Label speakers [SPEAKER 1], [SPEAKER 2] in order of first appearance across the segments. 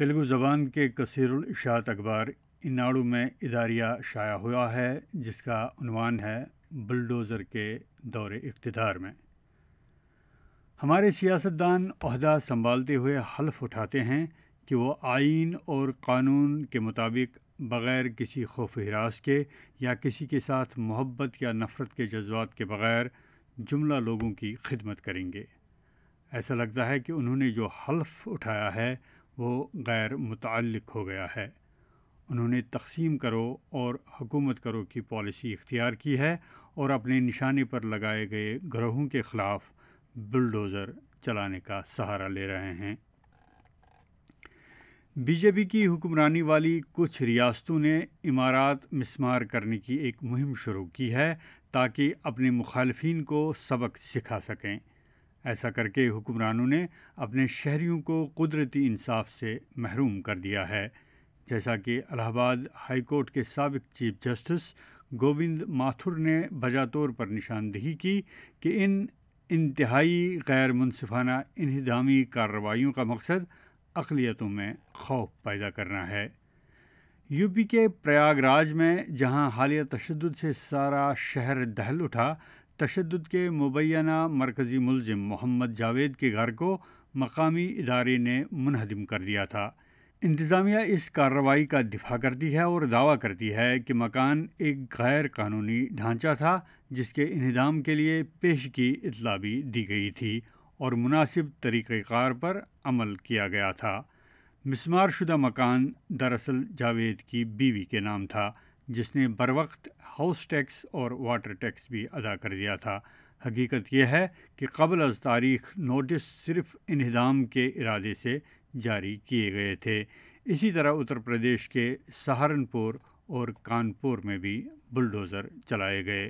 [SPEAKER 1] तेलुगु ज़बान के कसीरुल इशात अखबार इनाडू में इदारिया शाया हुआ है, जिसका उन्वान है बुलडोज़र के दौरे इक़्तिदार में। हमारे सियासतदान ओहदा संभालते हुए हल्फ उठाते हैं कि वो आईन और क़ानून के मुताबिक बग़ैर किसी खौफ हिरास के या किसी के साथ मोहब्बत या नफ़रत के जज्बात के बग़ैर जुमला लोगों की खिदमत करेंगे। ऐसा लगता है कि उन्होंने जो हल्फ उठाया है वो गैर मुतअल्लिक़ हो गया है। उन्होंने तक़सीम करो और हुकूमत करो की पॉलिसी इख्तियार की है और अपने निशाने पर लगाए गए ग्रोहों के ख़िलाफ़ बुलडोज़र चलाने का सहारा ले रहे हैं। बीजेपी की हुक्मरानी वाली कुछ रियासतों ने इमारात मिस्मार करने की एक मुहिम शुरू की है ताकि अपने मुखालिफिन को सबक सिखा सकें। ऐसा करके हुक्मरानों ने अपने शहरियों को कुदरती इंसाफ से महरूम कर दिया है, जैसा कि इलाहाबाद हाई कोर्ट के साबिक चीफ जस्टिस गोविंद माथुर ने बजा तौर पर निशानदेही की कि इन इंतहाई गैर मुनसिफाना इन्हिदामी कार्रवाइयों का मकसद अक़लियतों में खौफ पैदा करना है। यूपी के प्रयागराज में जहां हालिया तशद्दुद से सारा शहर दहल उठा, तशद्दुद के मुबैना मरकज़ी मुलजिम मोहम्मद जावेद के घर को मकामी इदारे ने मुनहदिम कर दिया था। इंतज़ामिया इस कार्रवाई का दिफा करती है और दावा करती है कि मकान एक गैर कानूनी ढांचा था जिसके इन्हिदाम के लिए पेशगी इत्तला भी दी गई थी और मुनासिब तरीक़ेकार पर अमल किया गया था। मिस्मारशुदा मकान दरअसल जावेद की बीवी के नाम था, जिसने बरवक्त हाउस टैक्स और वाटर टैक्स भी अदा कर दिया था। हकीकत यह है कि क़ब्ल अज़ तारीख़ नोटिस सिर्फ़ इन्हिदाम के इरादे से जारी किए गए थे। इसी तरह उत्तर प्रदेश के सहारनपुर और कानपुर में भी बुलडोज़र चलाए गए।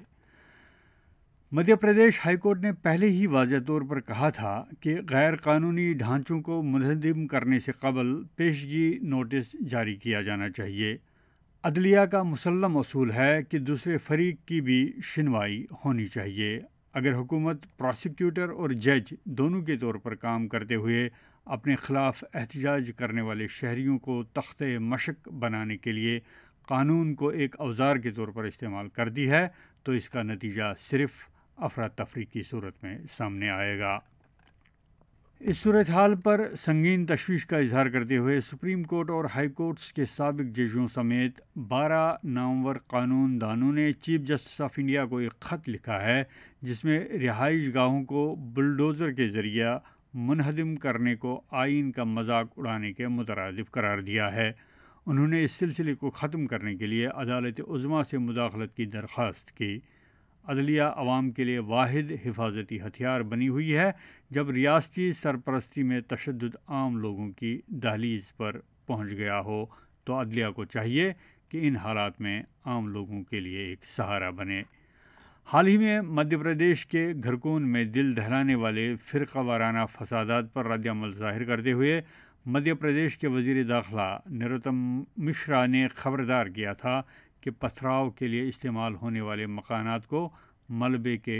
[SPEAKER 1] मध्य प्रदेश हाई कोर्ट ने पहले ही वाज़ेह तौर पर कहा था कि गैर कानूनी ढांचों को मुनहदिम करने से क़बल पेशगी नोटिस जारी किया जाना चाहिए। अदलिया का मुसल्लम असूल है कि दूसरे फरीक की भी सुनवाई होनी चाहिए। अगर हुकूमत प्रोसिक्यूटर और जज दोनों के तौर पर काम करते हुए अपने ख़िलाफ़ एहतजाज करने वाले शहरियों को तख्ते मशक बनाने के लिए कानून को एक औजार के तौर पर इस्तेमाल करती है, तो इसका नतीजा सिर्फ़ अफरा तफरी की सूरत में सामने आएगा। इस सूरत हाल पर संगीन तशवीश का इजहार करते हुए सुप्रीम कोर्ट और हाई कोर्ट्स के साबिक जजों समेत 12 नामवर कानून दानों ने चीफ जस्टिस ऑफ इंडिया को एक ख़त लिखा है जिसमें रिहाइश गाहों को बुलडोज़र के ज़रिए मुनहदिम करने को आइन का मजाक उड़ाने के मुतरादिफ करार दिया है। उन्होंने इस सिलसिले को ख़त्म करने के लिए अदालत उज़्मा से मुदाखलत की दरख्वास्त की। अदलिया अवाम के लिए वाहिद हिफाजती हथियार बनी हुई है। जब रियासती सरपरस्ती में तशद्दुद आम लोगों की दहलीज पर पहुंच गया हो तो अदलिया को चाहिए कि इन हालात में आम लोगों के लिए एक सहारा बने। हाल ही में मध्य प्रदेश के घरकून में दिल दहलाने वाले फ़िरका वाराना फसादात पर रद्द-ए-अमल ज़ाहिर करते हुए मध्य प्रदेश के वज़ीर दाखिला नरोत्तम मिश्रा ने खबरदार किया था कि पथराव के लिए इस्तेमाल होने वाले मकानात को मलबे के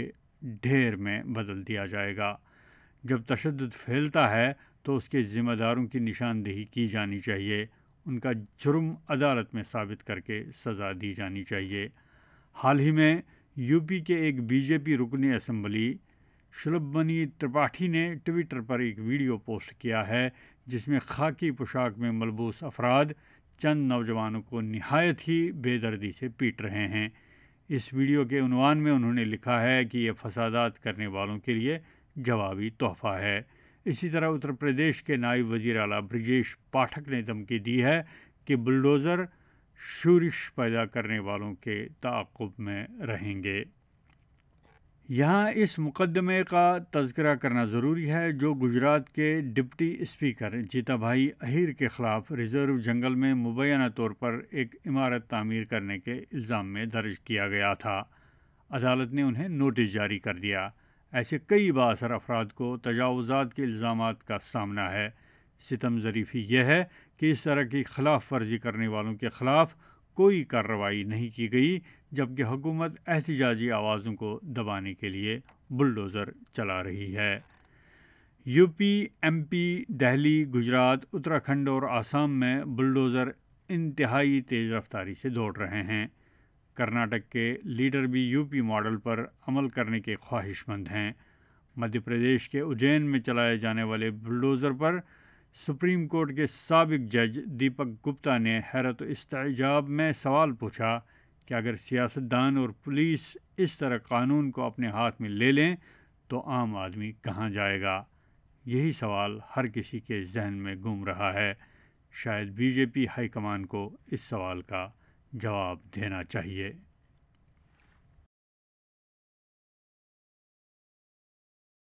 [SPEAKER 1] ढेर में बदल दिया जाएगा। जब तशद्दुद फैलता है तो उसके ज़िम्मेदारों की निशानदेही की जानी चाहिए, उनका जुर्म अदालत में साबित करके सज़ा दी जानी चाहिए। हाल ही में यूपी के एक बीजेपी रुकने असम्बली शुलभमणि त्रिपाठी ने ट्विटर पर एक वीडियो पोस्ट किया है जिसमें खाकी पोशाक में मलबूस अफराद चंद नौजवानों को निहायत ही बेदर्दी से पीट रहे हैं। इस वीडियो के उन्वान में उन्होंने लिखा है कि यह फसादात करने वालों के लिए जवाबी तोहफ़ा है। इसी तरह उत्तर प्रदेश के नायब वज़ीर आला ब्रजेश पाठक ने धमकी दी है कि बुलडोज़र शूरिश पैदा करने वालों के ताक़ुब में रहेंगे। यहाँ इस मुकदमे का तज़किरा करना ज़रूरी है जो गुजरात के डिप्टी स्पीकर जीताभाई अहीर के ख़िलाफ़ रिज़र्व जंगल में मुबैना तौर पर एक इमारत तामीर करने के इल्ज़ाम में दर्ज किया गया था। अदालत ने उन्हें नोटिस जारी कर दिया। ऐसे कई बाअसर अफराद को तजावुज़ात के इल्ज़ामात का सामना है। सितम ज़रीफ़ी यह है कि इस तरह की खिलाफ वर्जी करने वालों के ख़िलाफ़ कोई कार्रवाई नहीं की गई, जबकि हुकूमत एहतजाजी आवाज़ों को दबाने के लिए बुलडोज़र चला रही है। U P, M P, Delhi, Gujarat, Uttarakhand اور آسام میں بلڈوزر انتہائی تیز رفتاری سے دوڑ رہے ہیں۔ کرناٹک کے لیڈر بھی یو پی ماڈل پر عمل کرنے کے خواہش مند ہیں۔ مدھیہ پردیش کے اجین میں چلائے جانے والے بلڈوزر پر سپریم کورٹ کے سابق جج دیپک گپتا نے حیرت و استعجاب میں سوال پوچھا کہ اگر سیاستدان اور پولیس اس طرح قانون کو اپنے ہاتھ میں لے لیں تو عام آدمی کہاں جائے گا؟ یہی سوال ہر کسی کے ذہن میں گھوم رہا ہے۔ شاید B J P high command کو اس سوال کا جواب دینا چاہیے۔